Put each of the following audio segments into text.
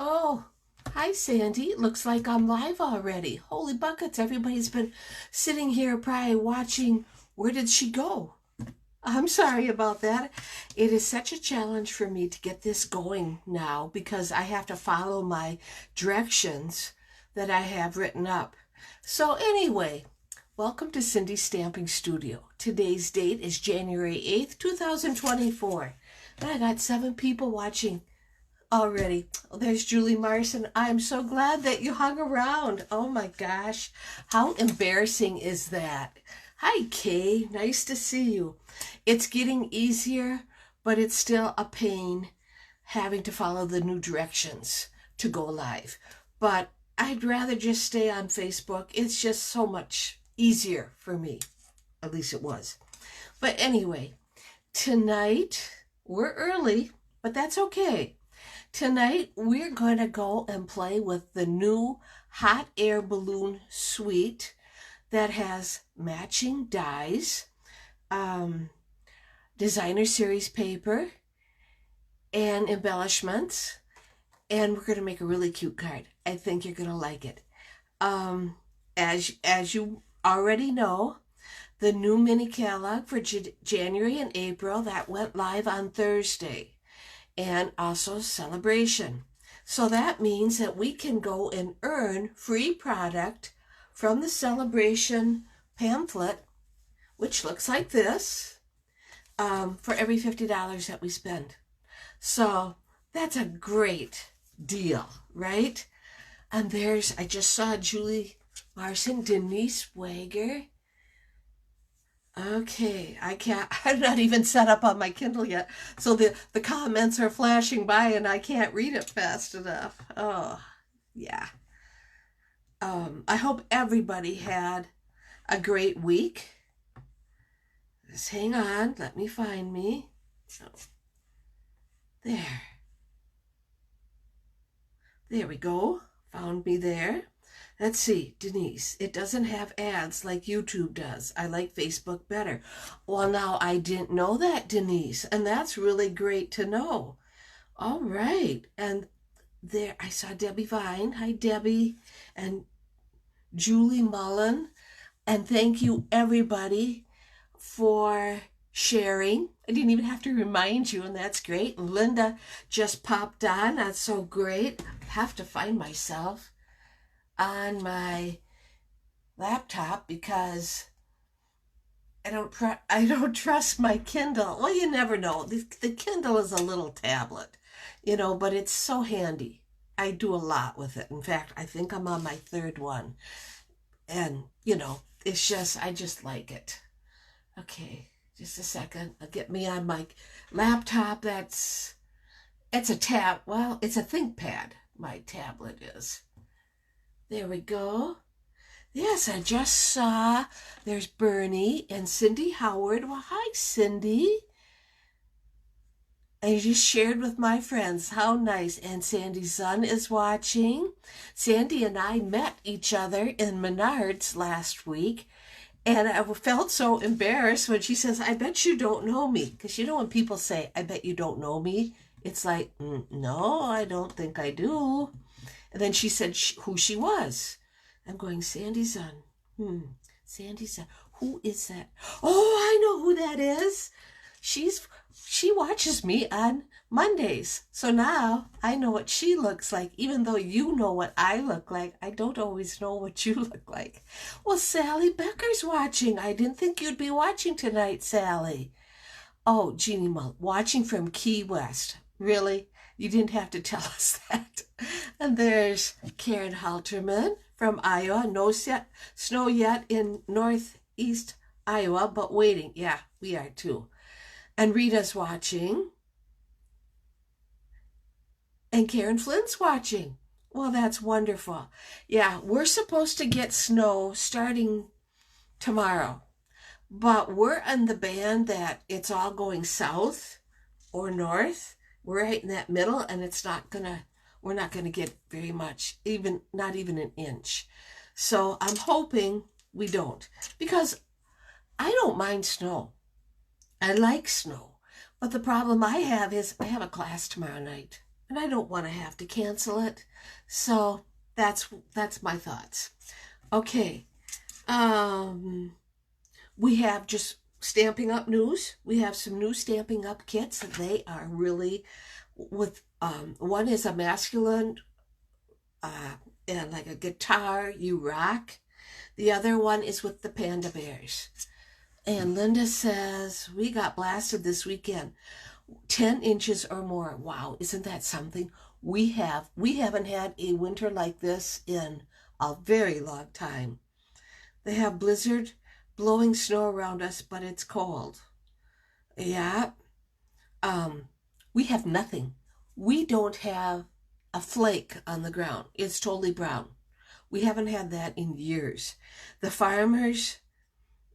Oh, hi, Sandy. It looks like I'm live already. Holy buckets, everybody's been sitting here probably watching. Where did she go? I'm sorry about that. It is such a challenge for me to get this going now because I have to follow my directions that I have written up. So anyway, welcome to Cindy's Stamping Studio. Today's date is January 8th, 2024. And I got 7 people watching already. Oh, there's Julie Marson. I'm so glad that you hung around. Oh my gosh. How embarrassing is that? Hi, Kay. Nice to see you. It's getting easier, but it's still a pain having to follow the new directions to go live. But I'd rather just stay on Facebook. It's just so much easier for me. At least it was. But anyway, tonight we're early, but that's okay. Tonight, we're going to go and play with the new hot air balloon suite that has matching dies, designer series paper, and embellishments. And we're going to make a really cute card. I think you're going to like it. As you already know, the new mini catalog for January and April, that went live on Thursday. And also celebration. So that means that we can go and earn free product from the celebration pamphlet, which looks like this, for every $50 that we spend. So that's a great deal, right? And I just saw Julie Marson, Denise Wager. Okay, I'm not even set up on my Kindle yet. So the comments are flashing by and I can't read it fast enough. Oh, yeah. I hope everybody had a great week. Just hang on, let me find me. Oh, there. There we go. Found me there. Let's see, Denise, it doesn't have ads like YouTube does. I like Facebook better. Well, now I didn't know that, Denise, and that's really great to know. All right, and there I saw Debbie Vine. Hi, Debbie, and Julie Mullen, and thank you everybody for sharing. I didn't even have to remind you, and that's great. And Linda just popped on. That's so great. I have to find myself on my laptop because I don't trust my Kindle. Well, you never know. The Kindle is a little tablet, but it's so handy. I do a lot with it. In fact, I think I'm on my third one. And, I just like it. Okay, just a second. I'll get me on my laptop. It's a it's a ThinkPad. My tablet is. There we go. Yes, I just saw there's Bernie and Cindy Howard. Well, hi, Cindy. I just shared with my friends. How nice. And Sandy's son is watching. Sandy and I met each other in Menards last week. And I felt so embarrassed when she says, I bet you don't know me. Because when people say, I bet you don't know me, it's like, no, I don't think I do. And then she said who she was. I'm going, Sandy's son. Sandy's son. Who is that? Oh, I know who that is. She watches me on Mondays. So now I know what she looks like. Even though you know what I look like, I don't always know what you look like. Well, Sally Becker's watching. I didn't think you'd be watching tonight, Sally. Oh, Jeannie Mull, watching from Key West. Really? You didn't have to tell us that. And there's Karen Halterman from Iowa. No snow yet in northeast Iowa, but waiting. Yeah, we are too. And Rita's watching. And Karen Flynn's watching. Well, that's wonderful. Yeah, we're supposed to get snow starting tomorrow. But we're in the band that it's all going south or north. We're right in that middle, and we're not gonna get very much, not even an inch. So I'm hoping we don't, because I don't mind snow. I like snow, but the problem I have is I have a class tomorrow night, and I don't want to have to cancel it. So that's my thoughts. Okay, we have just Stampin' Up news. We have some new Stampin' Up kits, and they are really one is a masculine and like a guitar, you rock. The other one is with the panda bears. And Linda says, we got blasted this weekend. 10 inches or more. Wow, isn't that something? We haven't had a winter like this in a very long time. They have blizzard blowing snow around us, but it's cold. Yeah. We have nothing. We don't have a flake on the ground. It's totally brown. We haven't had that in years. The farmers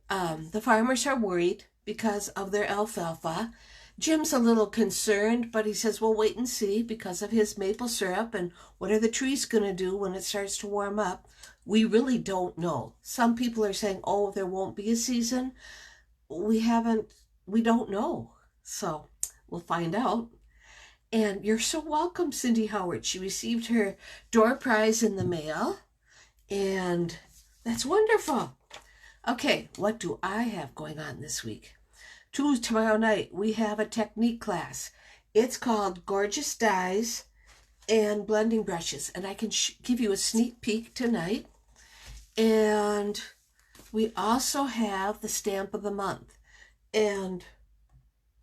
are worried because of their alfalfa. Jim's a little concerned, but he says, we'll wait and see because of his maple syrup and what are the trees going to do when it starts to warm up. We really don't know. Some people are saying, oh, there won't be a season. We don't know. So we'll find out. And you're so welcome, Cindy Howard. She received her door prize in the mail. And that's wonderful. Okay, what do I have going on this week? Tomorrow night, we have a technique class. It's called Gorgeous Dyes and Blending Brushes. And I can give you a sneak peek tonight. And we also have the stamp of the month. And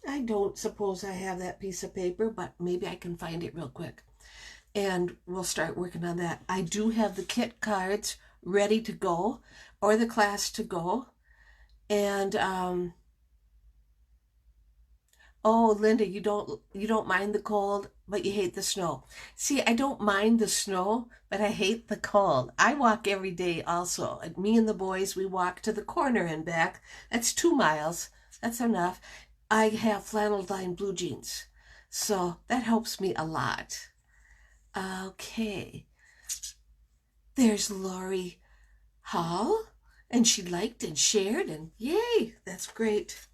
I don't suppose I have that piece of paper, but maybe I can find it real quick. And we'll start working on that. I do have the kit cards ready to go, or the class to go. And oh, Linda, you don't mind the cold, but you hate the snow. See, I don't mind the snow, but I hate the cold. I walk every day also. Me and the boys, we walk to the corner and back. That's 2 miles. That's enough. I have flannel lined blue jeans, so that helps me a lot. Okay. There's Lori Hall, and she liked and shared, and yay, that's great.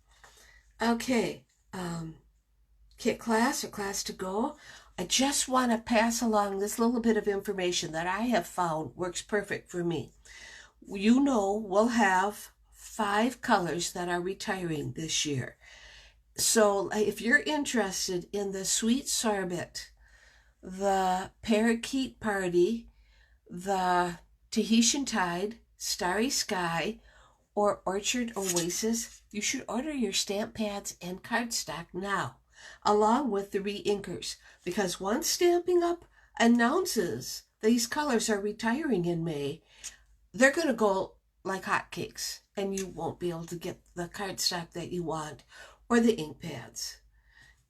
Okay, kit class or class to go. I just want to pass along this little bit of information that I have found works perfect for me. We'll have 5 colors that are retiring this year. So if you're interested in the Sweet Sorbet, the Parakeet Party, the Tahitian Tide, Starry Sky, or Orchard Oasis, you should order your stamp pads and cardstock now, along with the re-inkers, because once Stamping Up announces these colors are retiring in May, they're going to go like hotcakes, and you won't be able to get the cardstock that you want or the ink pads.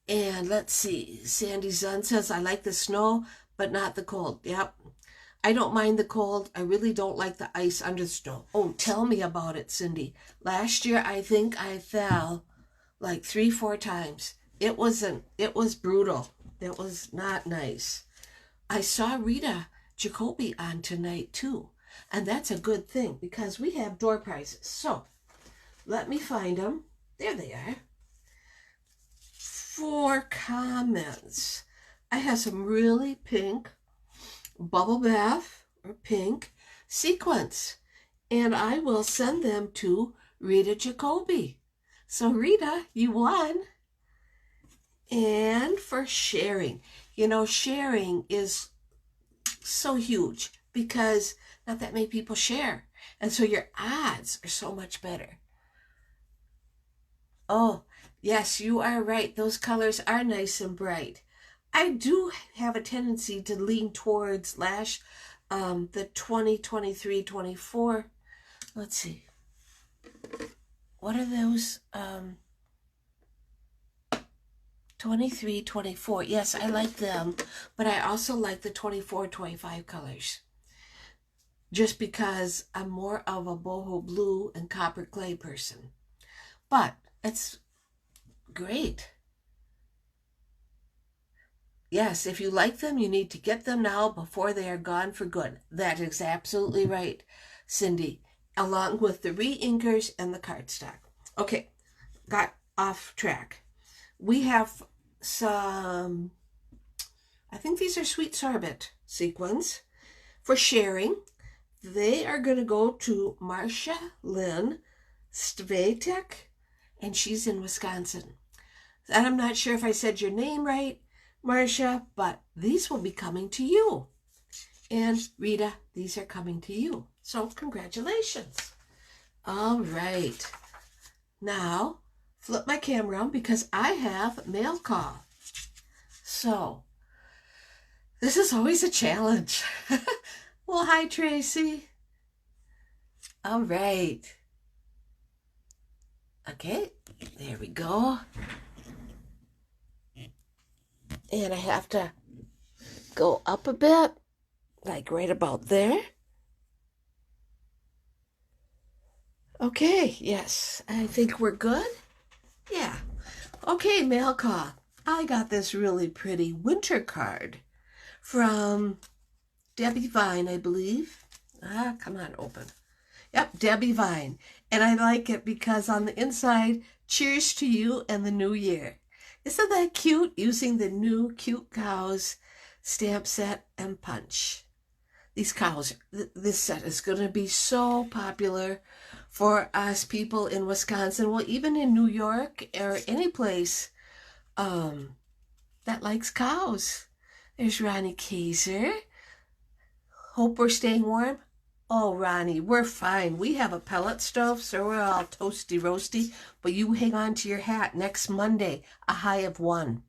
And let's see, Sandy Zun says, I like the snow, but not the cold. Yep. I don't mind the cold. I really don't like the ice under the snow. Oh, tell me about it, Cindy. Last year, I think I fell like 3-4 times. It was brutal. It was not nice. I saw Rita Jacoby on tonight too. And that's a good thing because we have door prizes. So let me find them. There they are. For comments, I have some really pink bubble bath or pink sequins, and I will send them to Rita Jacoby. So Rita, you won. And for sharing, sharing is so huge because not that many people share, and so your odds are so much better. Oh, yes, you are right. Those colors are nice and bright. I do have a tendency to lean towards the 2023, 24. Let's see. What are those? 23, 24. Yes, I like them, but I also like the 24, 25 colors. Just because I'm more of a boho blue and copper clay person. But it's great. Yes, if you like them, you need to get them now before they are gone for good. That is absolutely right, Cindy, along with the re-inkers and the cardstock. Okay, got off track. We have some, I think these are Sweet Sorbet sequins for sharing. They are going to go to Marcia Lynn Stvatek, and she's in Wisconsin. And I'm not sure if I said your name right, Marcia, but these will be coming to you. And Rita, these are coming to you. So congratulations. All right. Now, flip my camera around because I have mail call. So, this is always a challenge. Well, hi, Tracy. All right. Okay, there we go. And I have to go up a bit, like right about there. Okay, yes, I think we're good. Yeah. Okay, mail call. I got this really pretty winter card from Debbie Vine, I believe. Come on, open. Yep, Debbie Vine. And I like it because on the inside, cheers to you and the new year. Isn't that cute? Using the new Cute Cows stamp set and punch. These cows, this set is going to be so popular for us people in Wisconsin. Well, even in New York or any place that likes cows. There's Ronnie Kaiser. Hope we're staying warm. Oh, Ronnie, we're fine. We have a pellet stove, so we're all toasty roasty. But you hang on to your hat. Next Monday, a high of 1.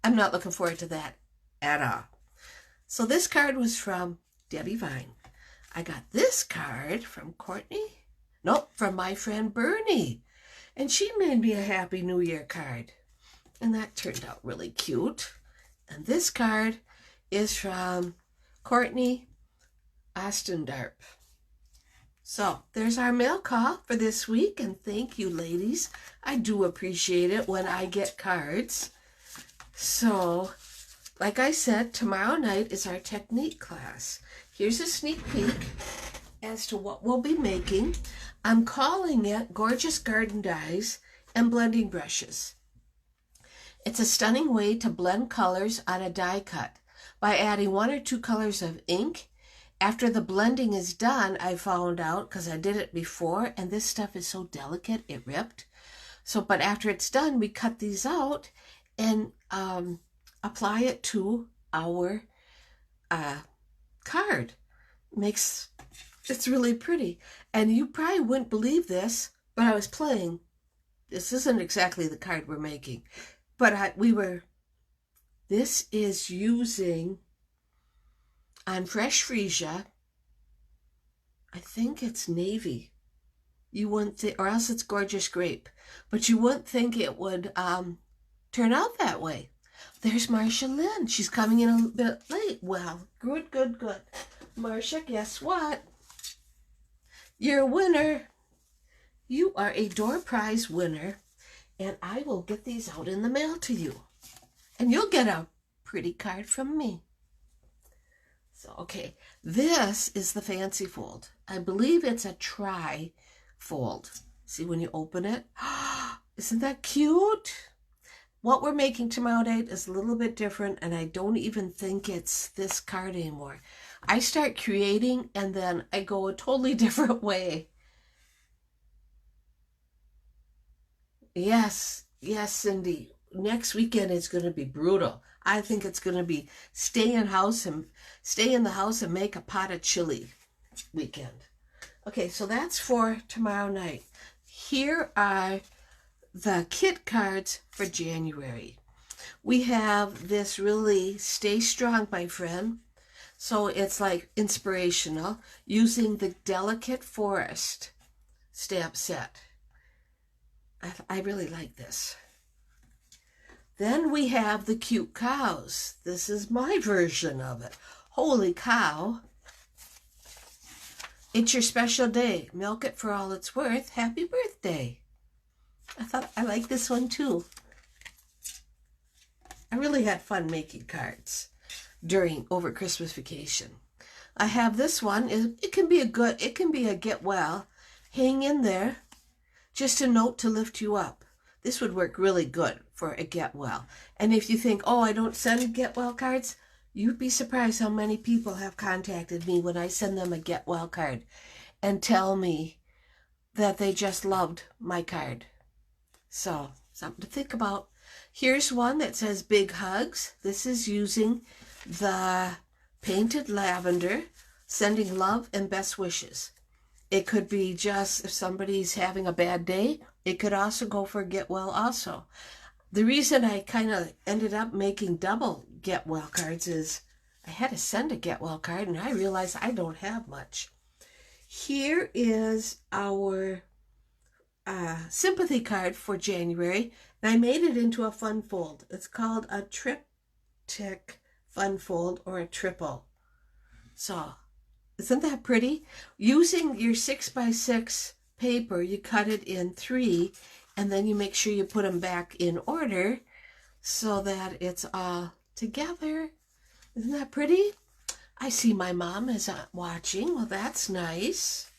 I'm not looking forward to that at all. So this card was from Debbie Vine. I got this card from Courtney. Nope, from my friend Bernie. And she made me a Happy New Year card. And that turned out really cute. And this card is from Courtney Ostendarp. So there's our mail call for this week, and thank you, ladies. I do appreciate it when I get cards. So, like I said, tomorrow night is our technique class. Here's a sneak peek as to what we'll be making. I'm calling it Gorgeous Garden Dyes and Blending Brushes. It's a stunning way to blend colors on a die cut by adding 1 or 2 colors of ink after the blending is done, I found out, because I did it before, and this stuff is so delicate, it ripped. So, but after it's done, we cut these out and apply it to our card. It's really pretty. And you probably wouldn't believe this, but I was playing. This isn't exactly the card we're making, but this is using on Fresh Freesia, I think it's navy. You wouldn't think, or else it's Gorgeous Grape, but you wouldn't think it would turn out that way. There's Marcia Lynn. She's coming in a bit late. Well, good. Marcia, guess what? You're a winner. You are a door prize winner, and I will get these out in the mail to you. And you'll get a pretty card from me. So, okay, this is the fancy fold. I believe it's a tri-fold. See when you open it? Isn't that cute? What we're making tomorrow night is a little bit different, and I don't even think it's this card anymore. I start creating, and then I go a totally different way. Yes, Cindy. Next weekend is going to be brutal. I think it's going to be stay in the house and make a pot of chili weekend. Okay, so that's for tomorrow night. Here are the kit cards for January. We have this really Stay Strong, my friend. So it's like inspirational, using the Delicate Forest stamp set. I really like this. Then we have the Cute Cows. This is my version of it. Holy cow. It's your special day. Milk it for all it's worth. Happy birthday. I like this one too. I really had fun making cards over Christmas vacation. I have this one. It can be a get well. Hang in there. Just a note to lift you up. This would work really good for a get well. And if you think, oh, I don't send get well cards, you'd be surprised how many people have contacted me when I send them a get well card and tell me that they just loved my card. So, something to think about. Here's one that says Big Hugs. This is using the Painted Lavender, sending love and best wishes. It could be just if somebody's having a bad day. It could also go for get well also. The reason I kind of ended up making double get well cards is I had to send a get well card and I realized I don't have much. Here is our sympathy card for January, and I made it into a fun fold. It's called a triptych fun fold, or a triple. So, isn't that pretty? Using your 6x6 paper, you cut it in 3, and then you make sure you put them back in order so that it's all together. Isn't that pretty? I see my mom is watching. Well, that's nice.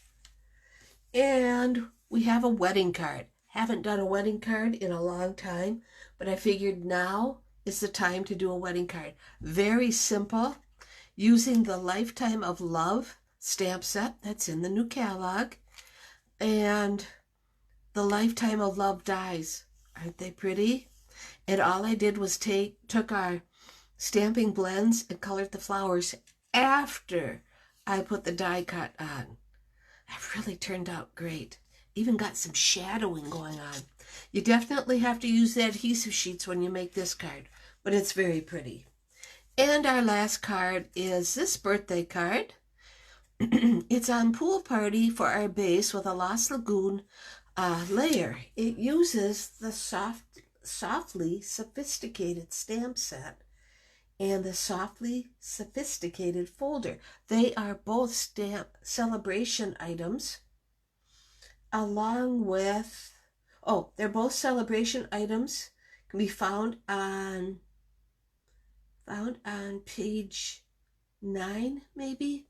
And we have a wedding card. Haven't done a wedding card in a long time, but I figured now is the time to do a wedding card. Very simple, using the Lifetime of Love stamp set that's in the new catalog, and the Lifetime of Love dies. Aren't they pretty? And all I did was took our stamping blends and colored the flowers after I put the die cut on. It really turned out great. Even got some shadowing going on. You definitely have to use the adhesive sheets when you make this card, but it's very pretty. And our last card is this birthday card. It's on Pool Party for our base with a Lost Lagoon layer. It uses the Softly Sophisticated stamp set and the Softly Sophisticated folder. They are both stamp celebration items, along with, they're both celebration items. Can be found on page 9, maybe.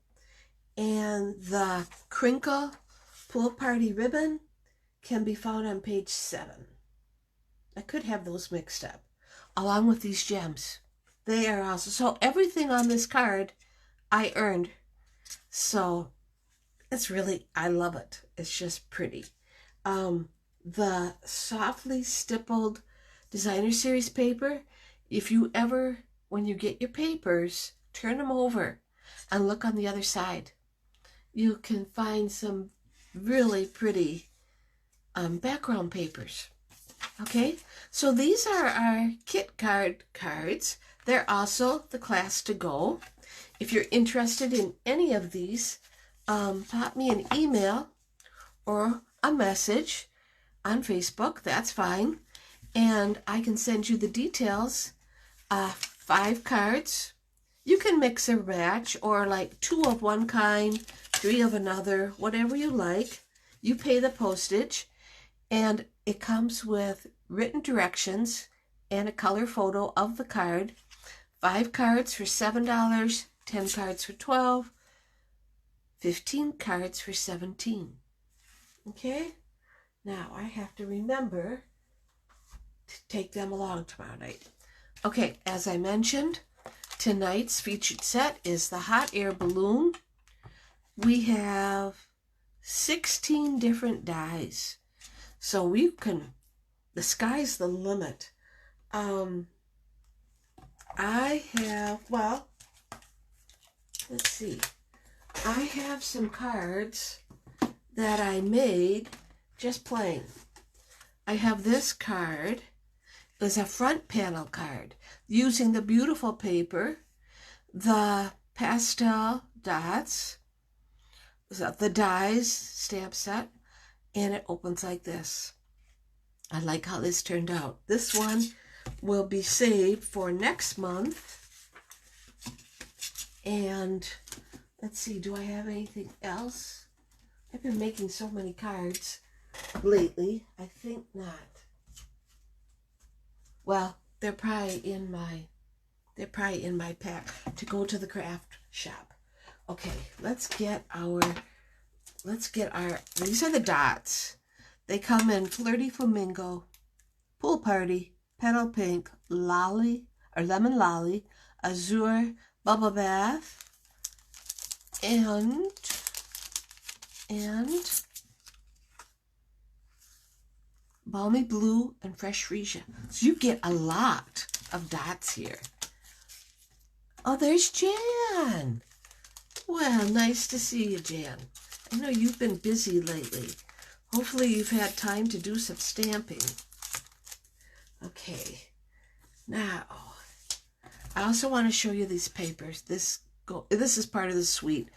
And the Crinkle Pool Party ribbon can be found on page 7. I could have those mixed up, along with these gems. They are also, so everything on this card I earned So it's really, I love it. It's just pretty. The softly stippled designer series paper, if you ever, when you get your papers, turn them over and look on the other side. You can find some really pretty background papers. Okay, so these are our kit cards. They're also the class to go. If you're interested in any of these, pop me an email or a message on Facebook. That's fine. And I can send you the details. 5 cards. You can mix or match, or like 2 of one kind, 3 of another, whatever you like. You pay the postage, and it comes with written directions and a color photo of the card. 5 cards for $7, 10 cards for $12, 15 cards for $17. Okay? Now I have to remember to take them along tomorrow night. Okay, as I mentioned, tonight's featured set is the hot air balloon. We have 16 different dies. So we can, the sky's the limit. I have, well, let's see. I have some cards that I made just plain. I have this card. It's a front panel card using the beautiful paper, the pastel dots, the dies stamp set, and it opens like this. I like how this turned out. This one will be saved for next month. And let's see, do I have anything else? I've been making so many cards lately. I think not. Well, they're probably in my pack to go to the craft shop. Okay, let's get our, these are the dots. They come in Flirty Flamingo, Pool Party, Petal Pink, Lolly, or Lemon Lolly, Azure, Bubble Bath, and Balmy Blue and Fresh Freesia. So you get a lot of dots here. Oh, there's Jan. Well, nice to see you, Jan. I know you've been busy lately. Hopefully you've had time to do some stamping. Okay. Now, I also want to show you these papers. This is part of the suite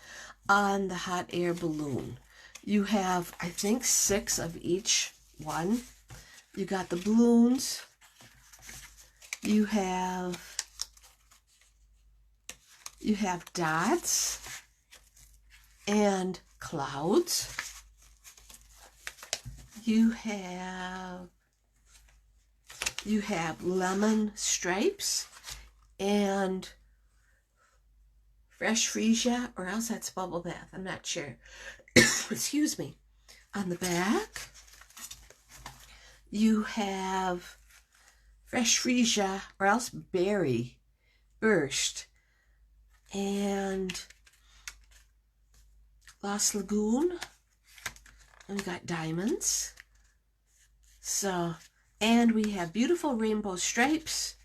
on the hot air balloon. You have, I think, 6 of each one. You got the balloons. You have dots and clouds. You have lemon stripes and Fresh Freesia, or else that's Bubble Bath. I'm not sure. Excuse me. On the back, you have Fresh Freesia, or else Berry Burst, and Lost Lagoon. And we got diamonds. So, and we have beautiful rainbow stripes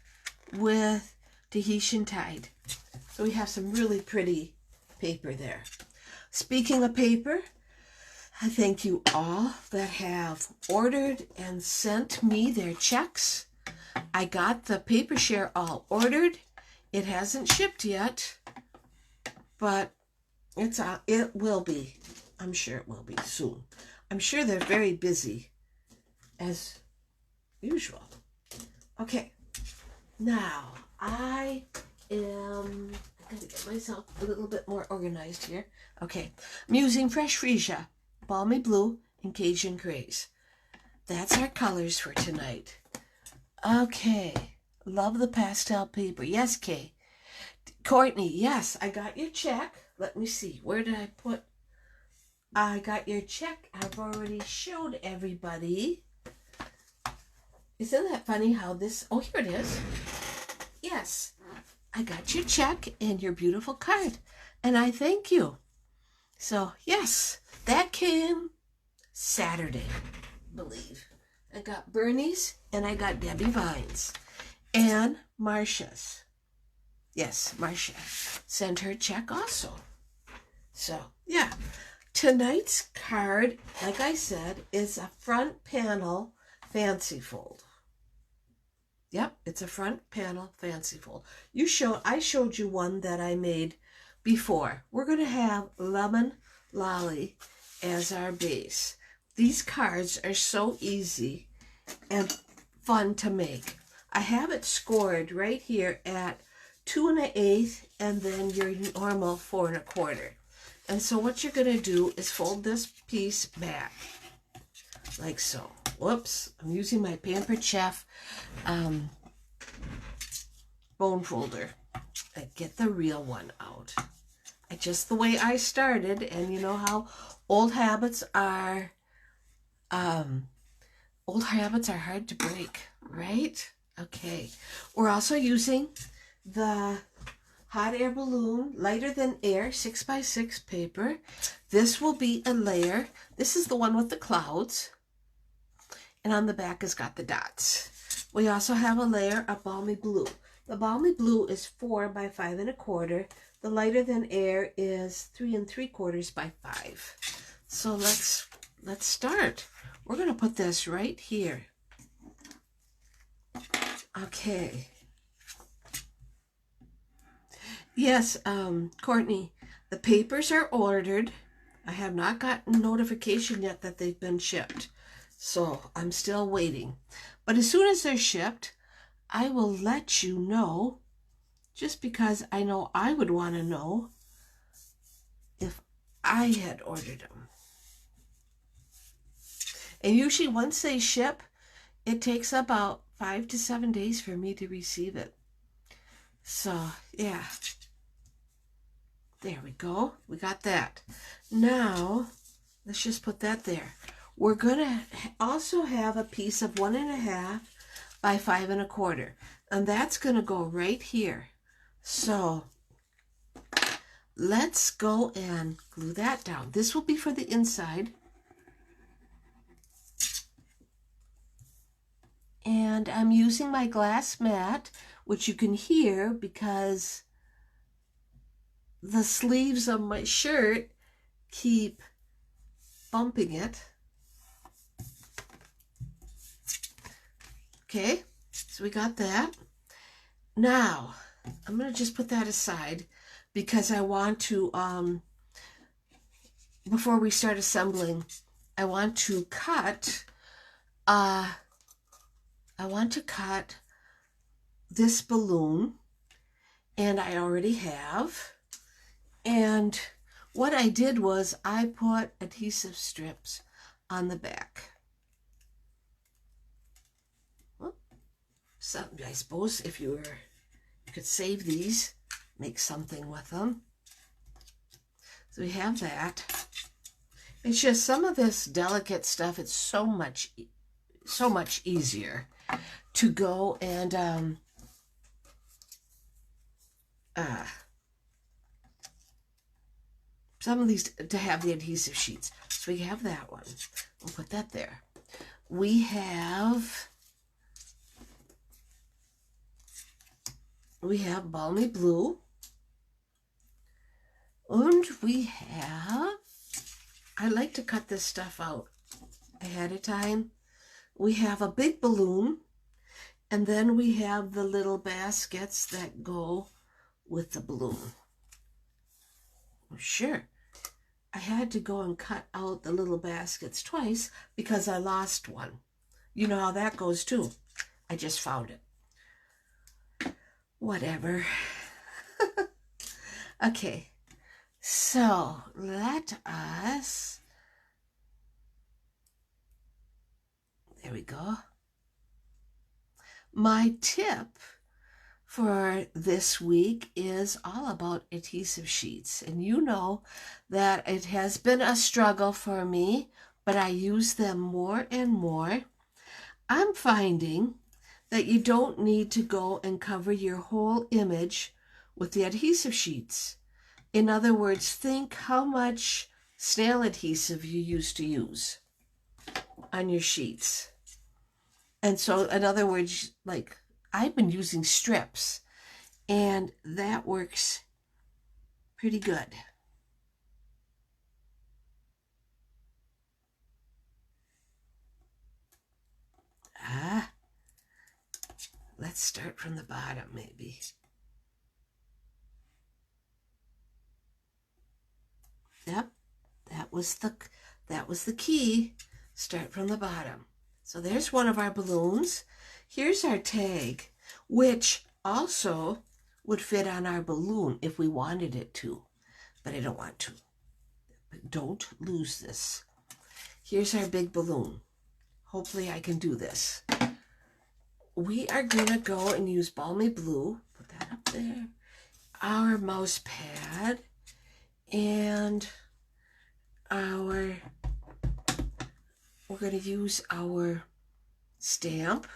with Tahitian Tide. So we have some really pretty paper there. Speaking of paper, I thank you all that have ordered and sent me their checks. I got the paper share all ordered. It hasn't shipped yet, but it will be. I'm sure it will be soon. I'm sure they're very busy, as usual. Okay, now I gotta get myself a little bit more organized here. Okay, I'm using Fresh Freesia, Balmy Blue, and Cajun Craze. That's our colors for tonight. Okay, love the pastel paper. Yes, Kay. Courtney, yes, I got your check. Let me see, where did I put? I got your check. I've already showed everybody. Isn't that funny how this... Oh, here it is. Yes, I got your check and your beautiful card. And I thank you. So yes, that came Saturday, I believe. I got Bernie's and I got Debbie Vine's and Marcia's. Yes, Marcia sent her check also. So yeah, tonight's card, like I said, is a front panel fancy fold. Yep, it's a front panel fancy fold. I showed you one that I made before. We're going to have Lemon Lolly as our base. These cards are so easy and fun to make. I have it scored right here at 2 1/8 and then your normal 4 1/4. And so what you're going to do is fold this piece back like so. Whoops, I'm using my Pampered Chef bone folder. I get the real one out. Just the way I started, and you know how old habits are hard to break, right? Okay. We're also using the hot air balloon, lighter than air, 6x6 paper. This will be a layer. This is the one with the clouds. And on the back has got the dots. We also have a layer of balmy blue. The balmy blue is 4 by 5 1/4. The lighter than air is 3 3/4 by 5. So let's start. We're going to put this right here. Okay. Yes, Courtney, the papers are ordered. I have not gotten notification yet that they've been shipped. So I'm still waiting. But as soon as they're shipped, I will let you know, just because I know I would want to know if I had ordered them. And usually once they ship, it takes about 5 to 7 days for me to receive it. So, yeah. There we go. We got that. Now, let's just put that there. We're going to also have a piece of 1 1/2 by 5 1/4. And that's going to go right here. So, let's go and glue that down. This will be for the inside. And I'm using my glass mat, which you can hear because the sleeves of my shirt keep bumping it. Okay, so we got that. Now, I'm going to just put that aside because I want to, before we start assembling, I want to cut this balloon, and I already have. And what I did was I put adhesive strips on the back. Well, so I suppose if you could save these, make something with them. So we have that. It's just some of this delicate stuff, it's so much easier to go and some of these to have the adhesive sheets. So we have that one. We'll put that there. We have balmy blue. And we have, I like to cut this stuff out ahead of time. We have a big balloon, and then we have the little baskets that go with the balloon. Well, sure, I had to go and cut out the little baskets twice because I lost one. You know how that goes too. I just found it. Whatever. Okay, so let us, there we go. My tip for this week is all about adhesive sheets. And you know that it has been a struggle for me, but I use them more and more. I'm finding that you don't need to go and cover your whole image with the adhesive sheets. In other words, think how much snail adhesive you used to use on your sheets. And so, in other words, like I've been using strips, and that works pretty good. Let's start from the bottom, maybe. Yep, that was the key. Start from the bottom. So there's one of our balloons. Here's our tag, which also would fit on our balloon if we wanted it to, but I don't want to. Don't lose this. Here's our big balloon. Hopefully I can do this. We are gonna go and use Balmy Blue. Put that up there. Our mouse pad and we're going to use our stamp.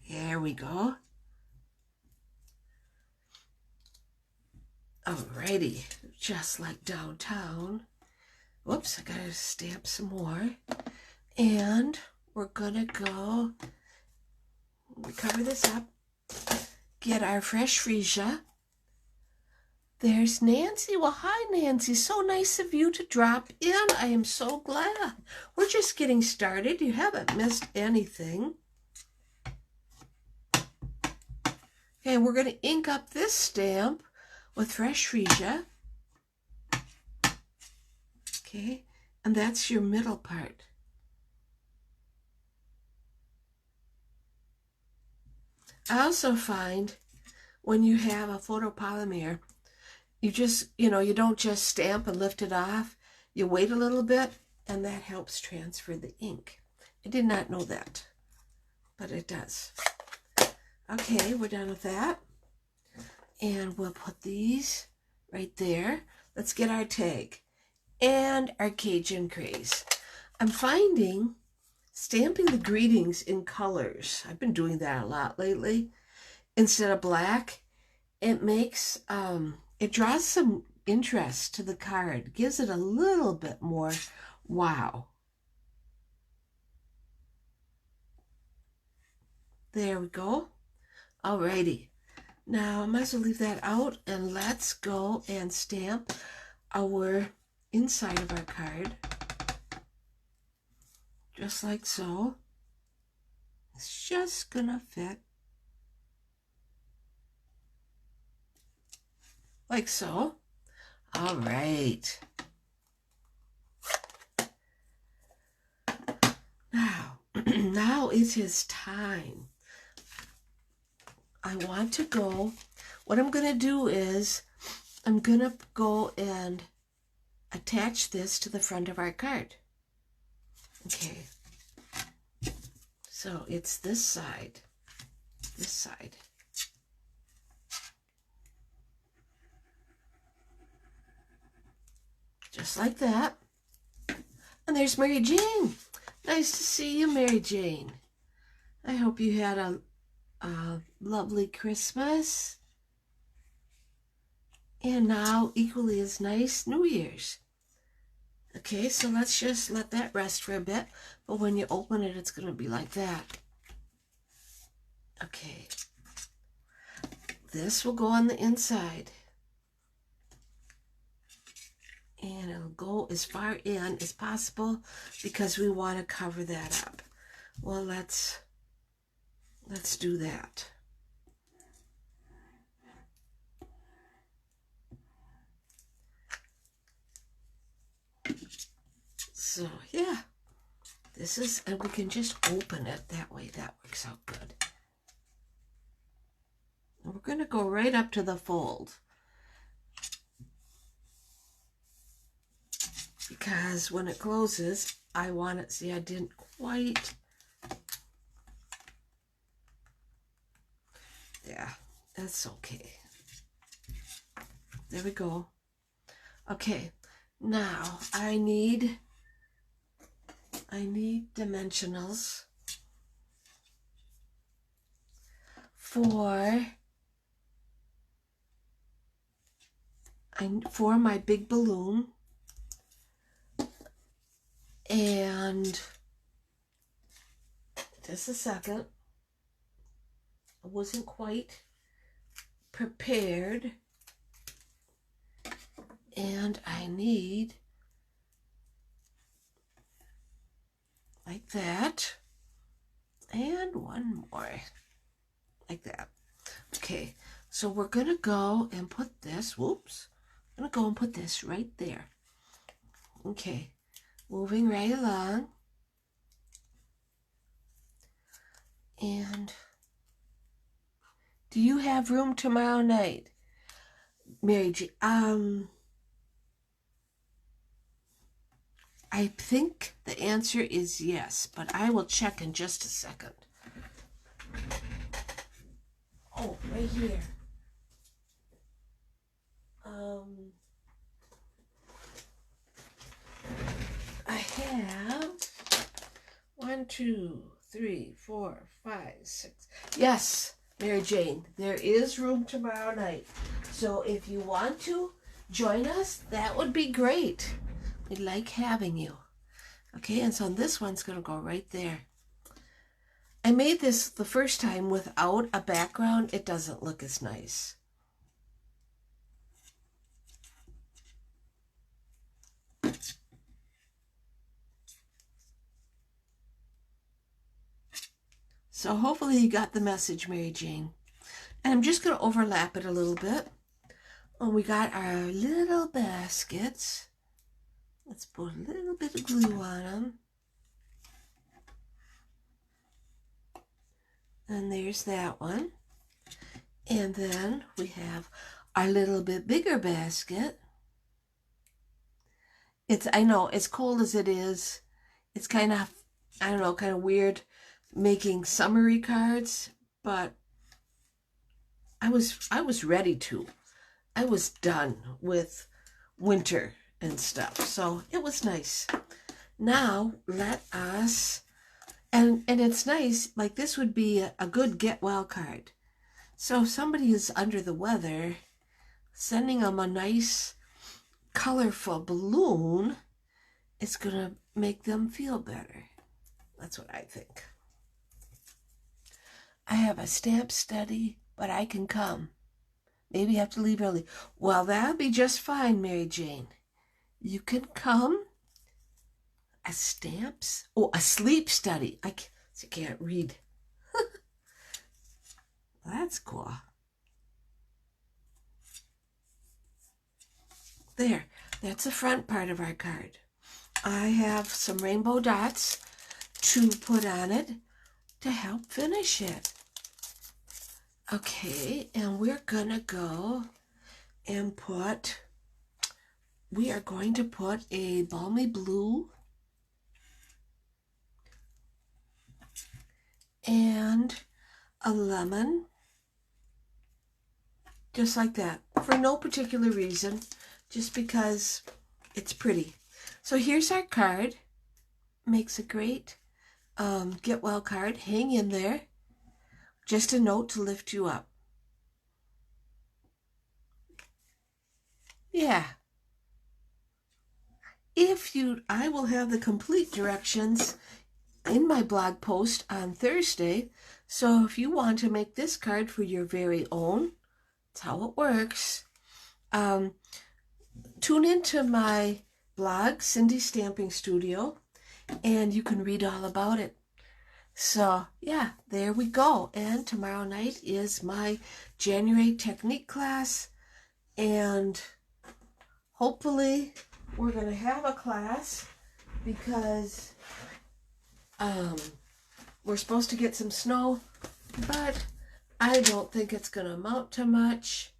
There we go. Alrighty, just like downtown. Whoops, I gotta stamp some more. And we're gonna go cover this up, get our fresh freesia. There's Nancy. Well, hi, Nancy. So nice of you to drop in. I am so glad. We're just getting started. You haven't missed anything. Okay, we're going to ink up this stamp with fresh freesia. Okay, and that's your middle part. I also find when you have a photopolymer, you just, you don't just stamp and lift it off. You wait a little bit, and that helps transfer the ink. I did not know that, but it does. Okay, we're done with that. And we'll put these right there. Let's get our tag and our Cajun craze. I'm finding stamping the greetings in colors. I've been doing that a lot lately. Instead of black, it makes, it draws some interest to the card. Gives it a little bit more wow. There we go. Alrighty. Now I might as well leave that out, and let's go and stamp our inside of our card. Just like so. It's just gonna fit. Like so. All right. Now it is time. I want to go. What I'm going to do is I'm going to go and attach this to the front of our card. Okay. So it's this side. This side. Just like that. And there's Mary Jane. Nice to see you, Mary Jane. I hope you had a lovely Christmas. And now, equally as nice, New Year's. Okay, so let's just let that rest for a bit. But when you open it, it's going to be like that. Okay. This will go on the inside. And it'll go as far in as possible because we want to cover that up. Well, let's do that. So, yeah. This is, and we can just open it that way. That works out good. And we're going to go right up to the fold. Because when it closes, I want it, see, I didn't quite, yeah, that's okay. There we go. Okay, now I need I need dimensionals for my big balloon, and just a second, I wasn't quite prepared, and I need like that, and one more like that. Okay, so we're gonna go and put this, whoops, I'm gonna go and put this right there. Okay, moving right along. And do you have room tomorrow night, Mary G? I think the answer is yes, but I will check in just a second. Oh, right here. I have 1, 2, 3, 4, 5, 6. Yes, Mary Jane, there is room tomorrow night. So if you want to join us, that would be great. We'd like having you. Okay, and so this one's going to go right there. I made this the first time without a background. It doesn't look as nice. So hopefully you got the message, Mary Jane. And I'm just going to overlap it a little bit. And we got our little baskets. Let's put a little bit of glue on them. And there's that one. And then we have our little bit bigger basket. I know, as cold as it is, it's kind of, I don't know, kind of weird making summary cards, but I was ready to. I was done with winter and stuff, so it was nice. Now let us, and it's nice, like this would be a good get well card. So if somebody is under the weather, sending them a nice colorful balloon, it's gonna make them feel better. That's what I think. I have a stamp study, but I can come. Maybe have to leave early. Well, that'll be just fine, Mary Jane. You can come. A stamps? Oh, a sleep study. I can't read. That's cool. There, that's the front part of our card. I have some rainbow dots to put on it to help finish it. Okay, and we're gonna go and we are going to put a balmy blue and a lemon, just like that, for no particular reason, just because it's pretty. So here's our card. Makes a great get well card. Hang in there. Just a note to lift you up. Yeah. I will have the complete directions in my blog post on Thursday. So if you want to make this card for your very own, that's how it works. Tune into my blog, Cindy Stamping Studio, and you can read all about it. So yeah, there we go. And tomorrow night is my January technique class, and hopefully we're going to have a class because we're supposed to get some snow, but I don't think it's going to amount to much.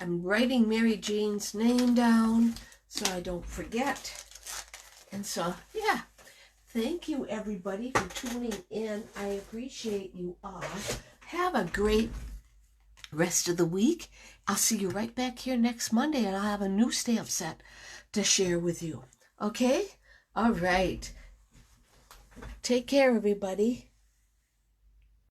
I'm writing Mary Jane's name down so I don't forget. And so, yeah, thank you everybody for tuning in. I appreciate you all. Have a great rest of the week. I'll see you right back here next Monday, and I'll have a new stamp set to share with you. Okay? All right. Take care, everybody.